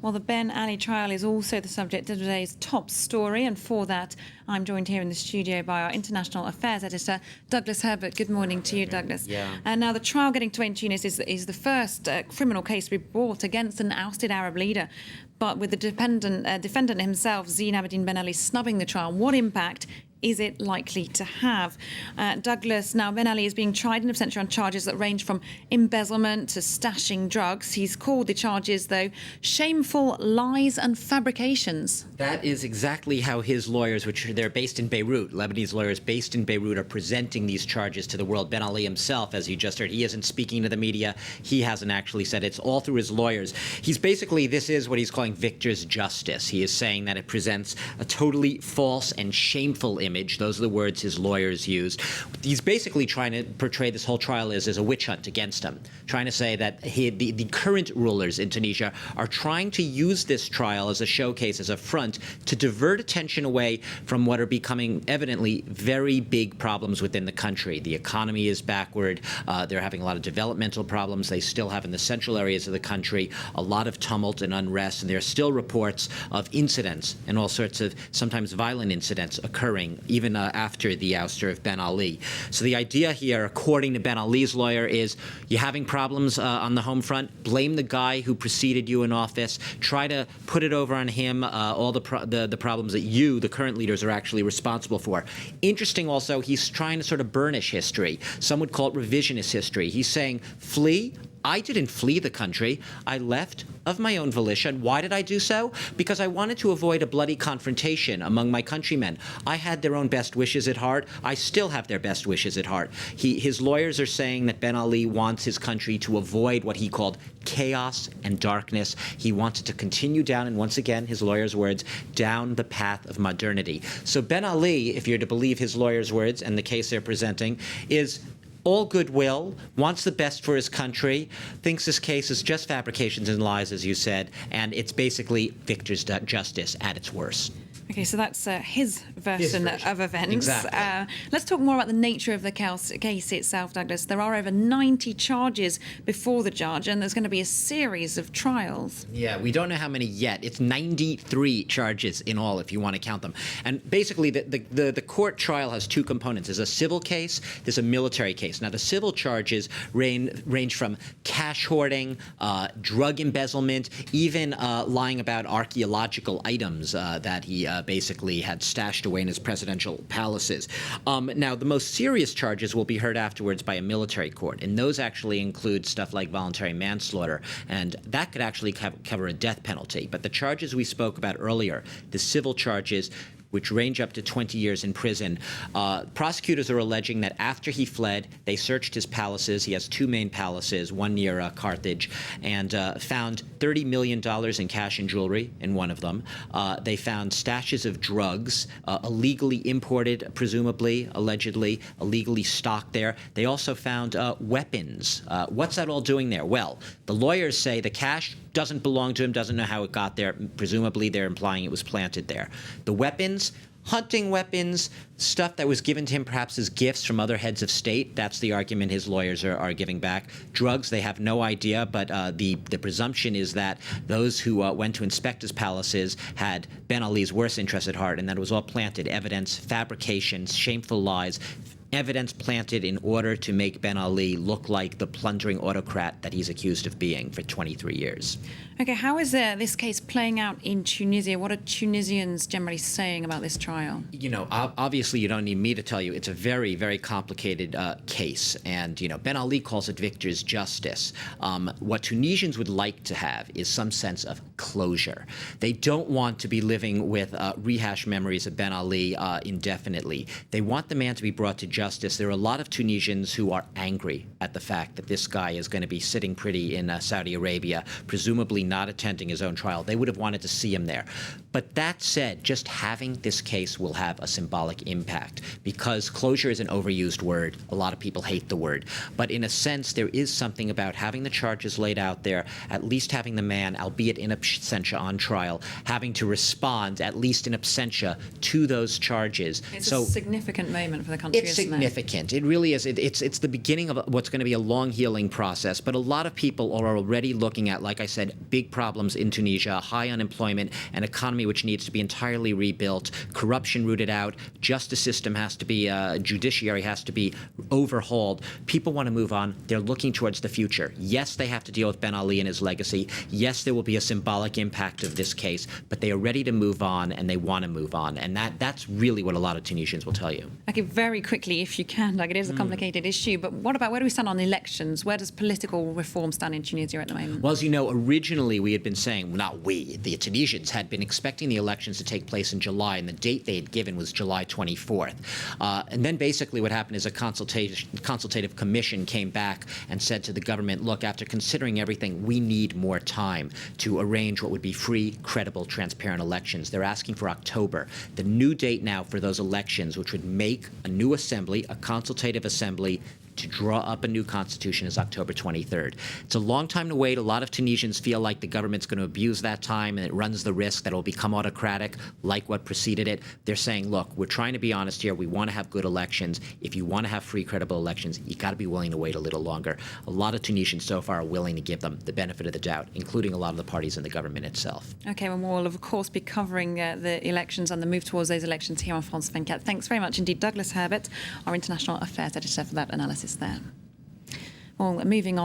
Well, the Ben Ali trial is also the subject of today's top story, and for that, I'm joined here in the studio by our international affairs editor, Douglas Herbert. Good morning to you, Douglas. Yeah. Now, the trial getting to in Tunis is the first criminal case to be brought against an ousted Arab leader, but with the defendant himself, Zine Abidine Ben Ali, snubbing the trial. What impact is it likely to have? Douglas, now Ben Ali is being tried in absentia on charges that range from embezzlement to stashing drugs. He's called the charges, though, shameful lies and fabrications. That is exactly how his lawyers, which they're based in Beirut, Lebanese lawyers based in Beirut, are presenting these charges to the world. Ben Ali himself, as you just heard, he isn't speaking to the media. He hasn't actually said it's all through his lawyers. He's basically, this is what he's calling victor's justice. He is saying that it presents a totally false and shameful image. Those are the words his lawyers used. He's basically trying to portray this whole trial as a witch hunt against him, trying to say that the current rulers in Tunisia are trying to use this trial as a showcase, as a front, to divert attention away from what are becoming evidently very big problems within the country. The economy is backward. They're having a lot of developmental problems. They still have in the central areas of the country a lot of tumult and unrest, and there are still reports of incidents and all sorts of sometimes violent incidents occurring even after the ouster of Ben Ali. So the idea here, according to Ben Ali's lawyer, is you're having problems on the home front, blame the guy who preceded you in office, try to put it over on him, all the problems that you, the current leaders, are actually responsible for. Interesting also, he's trying to sort of burnish history. Some would call it revisionist history. He's saying, flee? I didn't flee the country. I left of my own volition. Why did I do so? Because I wanted to avoid a bloody confrontation among my countrymen. I had their own best wishes at heart. I still have their best wishes at heart. His lawyers are saying that Ben Ali wants his country to avoid what he called chaos and darkness. He wanted to continue down, and once again, his lawyers' words, down the path of modernity. So Ben Ali, if you're to believe his lawyers' words and the case they're presenting, is all goodwill, wants the best for his country, thinks this case is just fabrications and lies, as you said, and it's basically victor's justice at its worst. Okay, so that's his version of events. Exactly. Let's talk more about the nature of the case itself, Douglas. There are over 90 charges before the judge, and there's going to be a series of trials. Yeah, we don't know how many yet. It's 93 charges in all, if you want to count them. And basically, the court trial has two components. There's a civil case, there's a military case. Now, the civil charges range from cash hoarding, drug embezzlement, even lying about archaeological items that he basically had stashed away in his presidential palaces. Now, the most serious charges will be heard afterwards by a military court, and those actually include stuff like voluntary manslaughter, and that could actually cover a death penalty. But the charges we spoke about earlier, the civil charges, which range up to 20 years in prison. Prosecutors are alleging that after he fled, they searched his palaces. He has two main palaces, one near Carthage, and found $30 million in cash and jewelry in one of them. They found stashes of drugs, illegally imported, presumably, allegedly, illegally stocked there. They also found weapons. What's that all doing there? Well, the lawyers say the cash doesn't belong to him, doesn't know how it got there. Presumably, they're implying it was planted there. The weapons, hunting weapons, stuff that was given to him perhaps as gifts from other heads of state. That's the argument his lawyers are giving back. Drugs, they have no idea, but the presumption is that those who went to inspect his palaces had Ben Ali's worst interest at heart, and that it was all planted evidence, fabrications, shameful lies, evidence planted in order to make Ben Ali look like the plundering autocrat that he's accused of being for 23 years. Okay, how is this case playing out in Tunisia? What are Tunisians generally saying about this trial? You know, obviously you don't need me to tell you it's a very, very complicated case. And, you know, Ben Ali calls it victor's justice. What Tunisians would like to have is some sense of closure. They don't want to be living with rehashed memories of Ben Ali indefinitely. They want the man to be brought to justice. There are a lot of Tunisians who are angry at the fact that this guy is going to be sitting pretty in Saudi Arabia, presumably not attending his own trial. They would have wanted to see him there. But that said, just having this case will have a symbolic impact, because closure is an overused word. A lot of people hate the word. But in a sense, there is something about having the charges laid out there, at least having the man, albeit in absentia on trial, having to respond, at least in absentia, to those charges. It's a significant moment for the country, isn't it? significant. It really is. It's the beginning of what's going to be a long healing process. But a lot of people are already looking at, like I said, big problems in Tunisia, high unemployment, an economy which needs to be entirely rebuilt, corruption rooted out, justice system has to be, judiciary has to be overhauled. People want to move on. They're looking towards the future. Yes, they have to deal with Ben Ali and his legacy. Yes, there will be a symbolic impact of this case, but they are ready to move on and they want to move on. And that's really what a lot of Tunisians will tell you. Okay, very quickly, if you can, like it is a complicated issue, but what about, where do we stand on elections? Where does political reform stand in Tunisia at the moment? Well, as you know, originally we had been saying, not we, the Tunisians had been expecting the elections to take place in July, and the date they had given was July 24th. And then basically what happened is a consultative commission came back and said to the government, look, after considering everything, we need more time to arrange what would be free, credible, transparent elections. They're asking for October. The new date now for those elections, which would make a new assembly, a consultative assembly, to draw up a new constitution, is October 23rd. It's a long time to wait. A lot of Tunisians feel like the government's going to abuse that time, and it runs the risk that it will become autocratic, like what preceded it. They're saying, look, we're trying to be honest here. We want to have good elections. If you want to have free, credible elections, you got to be willing to wait a little longer. A lot of Tunisians so far are willing to give them the benefit of the doubt, including a lot of the parties in the government itself. Okay, well, we'll of course be covering the elections and the move towards those elections here on France 24. Thanks very much indeed, Douglas Herbert, our international affairs editor, for that analysis there. Well, moving on.